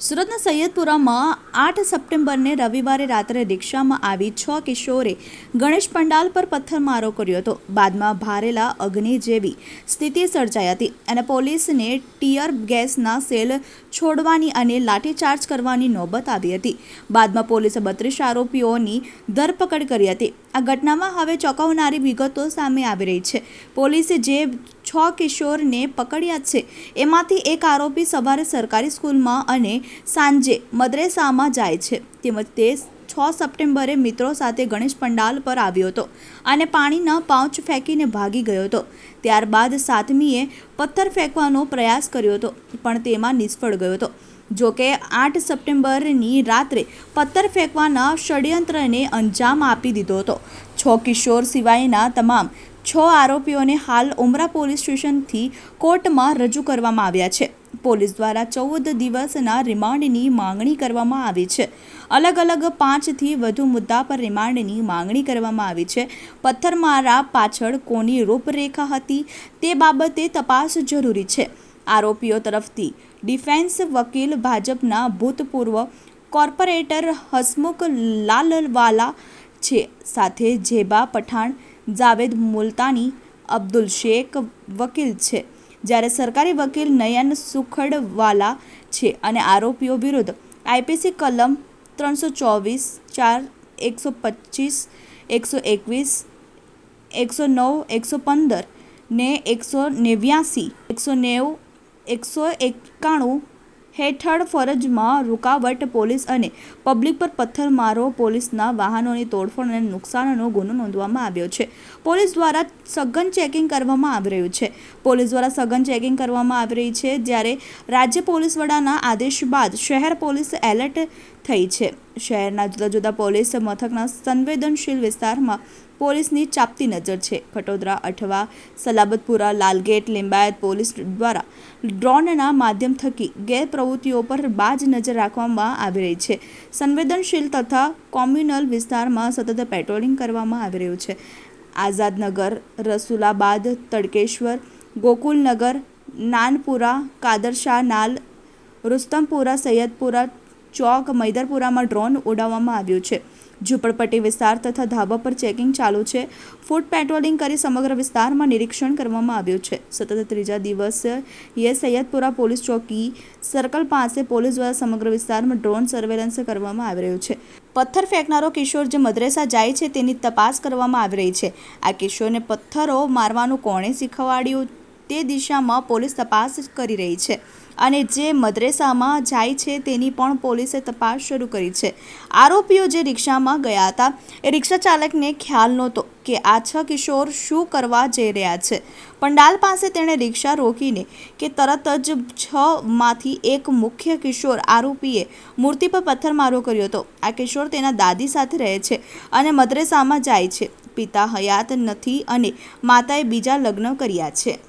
સુરતના સૈયદપુરામાં 8 સપ્ટેમ્બરને રવિવારે રાત્રે રિક્ષામાં આવી 6 કિશોરે ગણેશ પંડાલ પર પથ્થરમારો કર્યો હતો. બાદમાં ભારેલા અગ્નિ જેવી સ્થિતિ સર્જાઈ હતી અને પોલીસને ટીયર ગેસના સેલ છોડવાની અને લાઠીચાર્જ કરવાની નોબત આવી હતી. બાદમાં પોલીસે 32 આરોપીઓની ધરપકડ કરી હતી. આ ઘટનામાં હવે ચોંકાવનારી વિગતો સામે આવી રહી છે. પોલીસે જે 6 કિશોરને પકડ્યા છે એમાંથી એક આરોપી સવારે સરકારી સ્કૂલમાં અને સાંજે મદ્રેસામાં જાય છે. તેમજ તે 6 સપ્ટેમ્બરે મિત્રો સાથે ગણેશ પંડાલ પર આવ્યો હતો અને પાણીના પાઉચ ફેંકીને ભાગી ગયો હતો. ત્યારબાદ 7મીએ પથ્થર ફેંકવાનો પ્રયાસ કર્યો હતો પણ તેમાં નિષ્ફળ ગયો હતો. જોકે 8 સપ્ટેમ્બરની રાત્રે પથ્થર ફેંકવાના ષડયંત્રને અંજામ આપી દીધો હતો. 6 કિશોર સિવાયના તમામ 6 આરોપીઓને હાલ ઉમરા પોલીસ સ્ટેશનથી કોર્ટમાં રજૂ કરવામાં આવ્યા છે. પોલીસ દ્વારા 14 દિવસના રિમાન્ડની માંગણી કરવામાં આવી છે. અલગ અલગ 5થી વધુ મુદ્દા પર રિમાન્ડની માંગણી કરવામાં આવી છે. પથ્થરમારા પાછળ કોની રૂપરેખા હતી તે બાબતે તપાસ જરૂરી છે. આરોપીઓ તરફથી ડિફેન્સ વકીલ ભાજપના ભૂતપૂર્વ કોર્પોરેટર હસમુખ લાલવાલા છે. સાથે જેબા પઠાણ, જાવેદ મુલ્તાની, અબ્દુલ શેખ વકીલ છે, જ્યારે સરકારી વકીલ નયન સુખડવાલા છે અને આરોપીઓ વિરુદ્ધ આઈપીસી કલમ 324, 4, 125, 121, 109, 115 ને 189, 190, 191 હેઠળ ફરજમાં રૂકાવટ, પોલીસ અને પબ્લિક પર પથ્થરમારો, પોલીસના વાહનોની તોડફોડ અને નુકસાનનો ગુનો નોંધવામાં આવ્યો છે. પોલીસ દ્વારા સઘન ચેકિંગ કરવામાં આવી રહ્યું છે. જ્યારે રાજ્ય પોલીસ વડાના આદેશ બાદ શહેર પોલીસ એલર્ટ થઈ છે. શહેરના જુદા જુદા પોલીસ મથકના સંવેદનશીલ વિસ્તારમાં પોલીસની ચાંપતી નજર છે. ખટોદરા, અઠવા, સલાબતપુરા, લાલગેટ, લિંબાયત પોલીસ દ્વારા ડ્રોનના માધ્યમ થકી ગેરપ્રવૃત્તિઓ પર બાજ નજર રાખવામાં આવી રહી છે. સંવેદનશીલ તથા કોમ્યુનલ વિસ્તારમાં સતત પેટ્રોલિંગ કરવામાં આવી રહ્યું છે. આઝાદનગર, રસુલાબાદ, તડકેશ્વર, ગોકુલનગર, નાનપુરા, કાદરશાહ નાલ, રુસ્તમપુરા, સૈયદપુરા ચોક, મૈદરપુરામાં ડ્રોન ઉડાવવામાં આવ્યું છે. ઝૂંપડપટ્ટી વિસ્તાર તથા ધાબા પર ચેકિંગ ચાલુ છે. ફૂટ પેટ્રોલિંગ કરી સમગ્ર વિસ્તારમાં નિરીક્ષણ કરવામાં આવ્યું છે. સતત ત્રીજા દિવસે સૈયદપુરા પોલીસ ચોકી સર્કલ પાસે પોલીસ દ્વારા સમગ્ર વિસ્તારમાં ડ્રોન સર્વેલન્સ કરવામાં આવી રહ્યું છે. પથ્થર ફેંકનારો કિશોર જે મદ્રેસા જાય છે તેની તપાસ કરવામાં આવી રહી છે. આ કિશોરને પથ્થરો મારવાનું કોણે શીખવાડ્યું તે દિશામાં પોલીસ તપાસ કરી રહી છે અને જે મદ્રેસામાં જાય છે તેની પણ પોલીસે તપાસ શરૂ કરી છે. આરોપીઓ જે રિક્ષામાં ગયા હતા એ રિક્ષા ચાલકને ખ્યાલ નહોતો કે આ 6 કિશોર શું કરવા જઈ રહ્યા છે. પંડાલ પાસે તેણે રિક્ષા રોકીને કે તરત જ 6માંથી એક મુખ્ય કિશોર આરોપીએ મૂર્તિ પર પથ્થરમારો કર્યો હતો. આ કિશોર તેના દાદી સાથે રહે છે અને મદ્રેસામાં જાય છે. પિતા હયાત નથી અને માતાએ બીજા લગ્ન કર્યા છે.